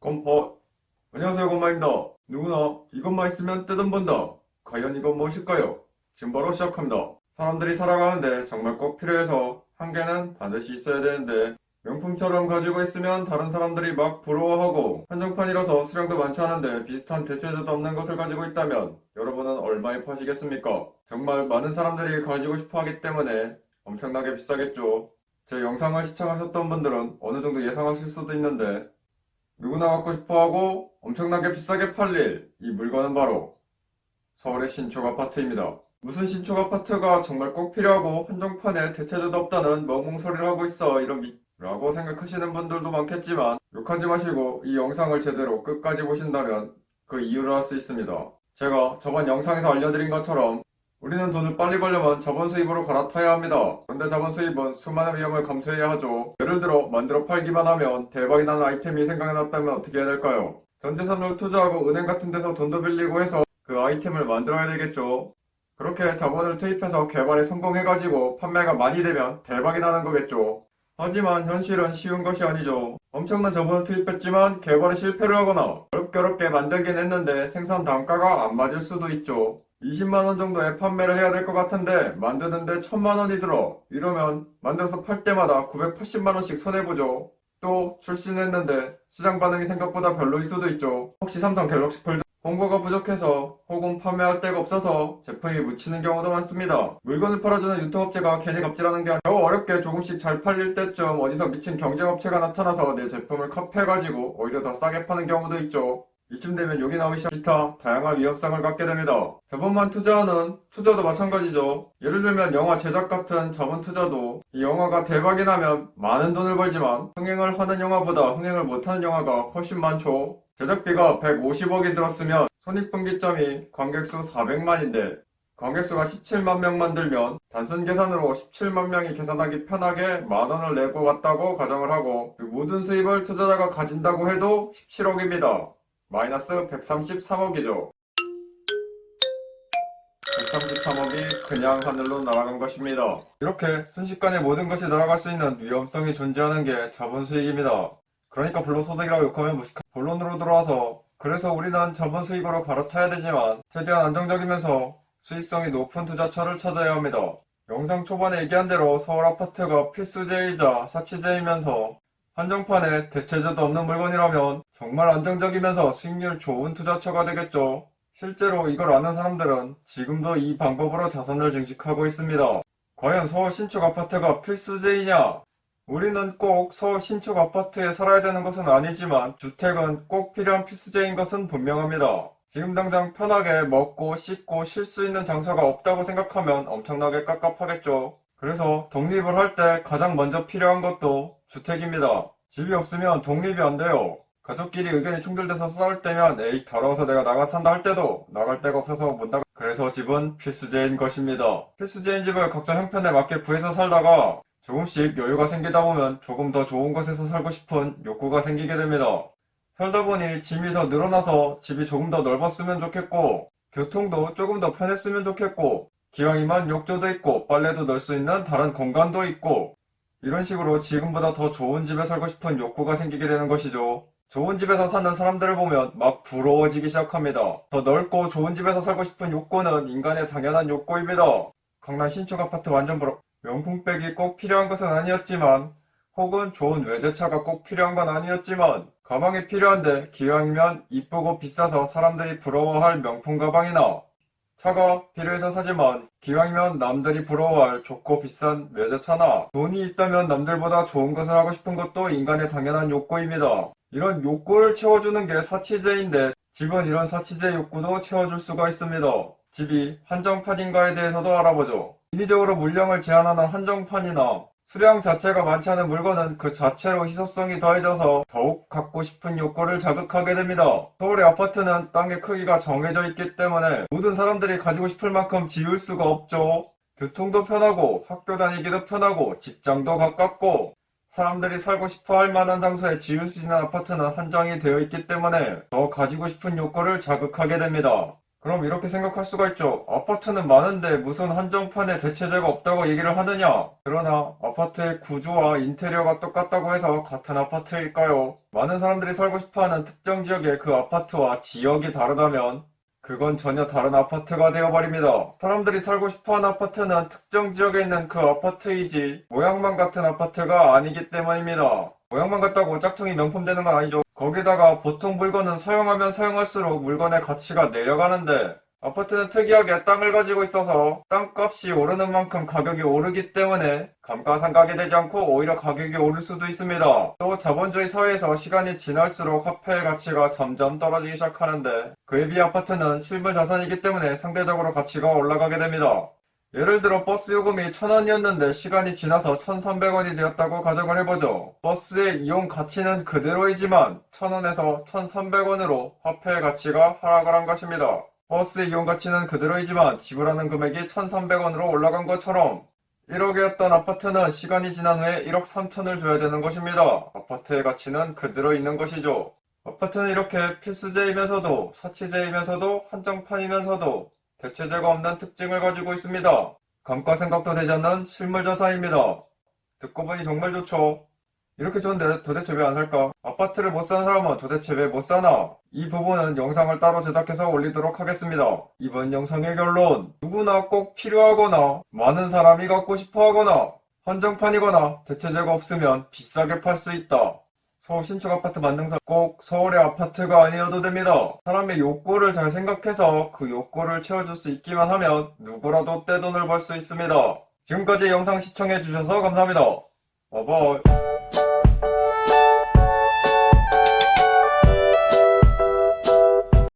건퍼. 안녕하세요, 건마입니다. 누구나 이것만 있으면 뜯은 본다. 과연 이건 무엇일까요? 지금 바로 시작합니다. 사람들이 살아가는데 정말 꼭 필요해서 한 개는 반드시 있어야 되는데 명품처럼 가지고 있으면 다른 사람들이 막 부러워하고 한정판이라서 수량도 많지 않은데 비슷한 대체제도 없는 것을 가지고 있다면 여러분은 얼마에 파시겠습니까? 정말 많은 사람들이 가지고 싶어 하기 때문에 엄청나게 비싸겠죠. 제 영상을 시청하셨던 분들은 어느 정도 예상하실 수도 있는데 누구나 갖고 싶어하고 엄청나게 비싸게 팔릴 이 물건은 바로 서울의 신축 아파트입니다. 무슨 신축 아파트가 정말 꼭 필요하고 한정판에 대체제도 없다는 멍멍소리를 하고 있어 라고 생각하시는 분들도 많겠지만 욕하지 마시고 이 영상을 제대로 끝까지 보신다면 그 이유를 알 수 있습니다. 제가 저번 영상에서 알려드린 것처럼 우리는 돈을 빨리 벌려면 자본 수입으로 갈아타야 합니다. 그런데 자본 수입은 수많은 위험을 감수해야 하죠. 예를 들어 만들어 팔기만 하면 대박이 나는 아이템이 생각났다면 어떻게 해야 될까요? 전재산을 투자하고 은행 같은 데서 돈도 빌리고 해서 그 아이템을 만들어야 되겠죠. 그렇게 자본을 투입해서 개발에 성공해가지고 판매가 많이 되면 대박이 나는 거겠죠. 하지만 현실은 쉬운 것이 아니죠. 엄청난 자본을 투입했지만 개발에 실패를 하거나 어렵게 만들긴 했는데 생산 단가가 안 맞을 수도 있죠. 20만원 정도에 판매를 해야 될 것 같은데 만드는데 1000만원이 들어. 이러면 만들어서 팔 때마다 980만원씩 손해보죠. 또 출시했는데 시장 반응이 생각보다 별로일 수도 있죠. 혹시 삼성 갤럭시 폴드 홍보가 부족해서 혹은 판매할 데가 없어서 제품이 묻히는 경우도 많습니다. 물건을 팔아주는 유통업체가 괜히 갑질하는 게 아니라 겨우 어렵게 조금씩 잘 팔릴 때쯤 어디서 미친 경쟁업체가 나타나서 내 제품을 컵해가지고 오히려 더 싸게 파는 경우도 있죠. 이쯤 되면 욕이 나오기 시작 기타 다양한 위험성을 갖게 됩니다. 자본만 투자하는 투자도 마찬가지죠. 예를 들면 영화 제작 같은 자본 투자도 이 영화가 대박이 나면 많은 돈을 벌지만 흥행을 하는 영화보다 흥행을 못하는 영화가 훨씬 많죠. 제작비가 150억이 들었으면 손익분기점이 관객수 400만인데 관객수가 17만 명만 들면 단순 계산으로 17만 명이 계산하기 편하게 만 원을 내고 갔다고 가정을 하고 그 모든 수입을 투자자가 가진다고 해도 17억입니다. 마이너스 133억이죠. 133억이 그냥 하늘로 날아간 것입니다. 이렇게 순식간에 모든 것이 날아갈 수 있는 위험성이 존재하는 게 자본 수익입니다. 그러니까 불로소득이라고 욕하면 무식한 본론으로 들어와서 그래서 우리는 자본 수익으로 갈아타야 되지만 최대한 안정적이면서 수익성이 높은 투자처를 찾아야 합니다. 영상 초반에 얘기한 대로 서울 아파트가 필수제이자 사치제이면서 한정판에 대체제도 없는 물건이라면 정말 안정적이면서 수익률 좋은 투자처가 되겠죠. 실제로 이걸 아는 사람들은 지금도 이 방법으로 자산을 증식하고 있습니다. 과연 서울 신축 아파트가 필수제이냐? 우리는 꼭 서울 신축 아파트에 살아야 되는 것은 아니지만 주택은 꼭 필요한 필수제인 것은 분명합니다. 지금 당장 편하게 먹고 씻고 쉴 수 있는 장소가 없다고 생각하면 엄청나게 깝깝하겠죠. 그래서 독립을 할 때 가장 먼저 필요한 것도 주택입니다. 집이 없으면 독립이 안 돼요. 가족끼리 의견이 충돌돼서 싸울 때면 에이 더러워서 내가 나가 산다 할 때도 나갈 데가 없어서 못 나가. 그래서 집은 필수제인 것입니다. 필수제인 집을 각자 형편에 맞게 구해서 살다가 조금씩 여유가 생기다 보면 조금 더 좋은 곳에서 살고 싶은 욕구가 생기게 됩니다. 살다 보니 짐이 더 늘어나서 집이 조금 더 넓었으면 좋겠고 교통도 조금 더 편했으면 좋겠고 기왕이면 욕조도 있고 빨래도 넣을 수 있는 다른 공간도 있고 이런 식으로 지금보다 더 좋은 집에 살고 싶은 욕구가 생기게 되는 것이죠. 좋은 집에서 사는 사람들을 보면 막 부러워지기 시작합니다. 더 넓고 좋은 집에서 살고 싶은 욕구는 인간의 당연한 욕구입니다. 강남 신축 아파트 완전 부럽. 명품백이 꼭 필요한 것은 아니었지만 혹은 좋은 외제차가 꼭 필요한 건 아니었지만 가방이 필요한데 기왕이면 이쁘고 비싸서 사람들이 부러워할 명품 가방이나 차가 필요해서 사지만 기왕이면 남들이 부러워할 좋고 비싼 외제차나 돈이 있다면 남들보다 좋은 것을 하고 싶은 것도 인간의 당연한 욕구입니다. 이런 욕구를 채워주는 게 사치제인데 집은 이런 사치제 욕구도 채워줄 수가 있습니다. 집이 한정판인가에 대해서도 알아보죠. 인위적으로 물량을 제한하는 한정판이나 수량 자체가 많지 않은 물건은 그 자체로 희소성이 더해져서 더욱 갖고 싶은 욕구를 자극하게 됩니다. 서울의 아파트는 땅의 크기가 정해져 있기 때문에 모든 사람들이 가지고 싶을 만큼 지을 수가 없죠. 교통도 편하고 학교 다니기도 편하고 직장도 가깝고 사람들이 살고 싶어 할 만한 장소에 지을 수 있는 아파트는 한정이 되어 있기 때문에 더 가지고 싶은 욕구를 자극하게 됩니다. 그럼 이렇게 생각할 수가 있죠. 아파트는 많은데 무슨 한정판에 대체제가 없다고 얘기를 하느냐? 그러나 아파트의 구조와 인테리어가 똑같다고 해서 같은 아파트일까요? 많은 사람들이 살고 싶어하는 특정 지역의 그 아파트와 지역이 다르다면 그건 전혀 다른 아파트가 되어버립니다. 사람들이 살고 싶어하는 아파트는 특정 지역에 있는 그 아파트이지 모양만 같은 아파트가 아니기 때문입니다. 모양만 같다고 짝퉁이 명품 되는 건 아니죠. 거기다가 보통 물건은 사용하면 사용할수록 물건의 가치가 내려가는데 아파트는 특이하게 땅을 가지고 있어서 땅값이 오르는 만큼 가격이 오르기 때문에 감가상각이 되지 않고 오히려 가격이 오를 수도 있습니다. 또 자본주의 사회에서 시간이 지날수록 화폐의 가치가 점점 떨어지기 시작하는데 그에 비해 아파트는 실물 자산이기 때문에 상대적으로 가치가 올라가게 됩니다. 예를 들어 버스 요금이 1,000원이었는데 시간이 지나서 1,300원이 되었다고 가정을 해보죠. 버스의 이용 가치는 그대로이지만 1,000원에서 1,300원으로 화폐의 가치가 하락을 한 것입니다. 버스의 이용 가치는 그대로이지만 지불하는 금액이 1,300원으로 올라간 것처럼 1억이었던 아파트는 시간이 지난 후에 1억 3천을 줘야 되는 것입니다. 아파트의 가치는 그대로 있는 것이죠. 아파트는 이렇게 필수제이면서도 사치제이면서도 한정판이면서도 대체제가 없는 특징을 가지고 있습니다. 감가생각도 되지 않는 실물자산입니다. 듣고 보니 정말 좋죠. 이렇게 좋은데 도대체 왜 안 살까? 아파트를 못 사는 사람은 도대체 왜 못 사나? 이 부분은 영상을 따로 제작해서 올리도록 하겠습니다. 이번 영상의 결론, 누구나 꼭 필요하거나 많은 사람이 갖고 싶어 하거나 한정판이거나 대체제가 없으면 비싸게 팔 수 있다. 서울 신축 아파트 만든 사람 꼭 서울의 아파트가 아니어도 됩니다. 사람의 욕구를 잘 생각해서 그 욕구를 채워줄 수 있기만 하면 누구라도 떼돈을 벌 수 있습니다. 지금까지 영상 시청해주셔서 감사합니다. 바이바이.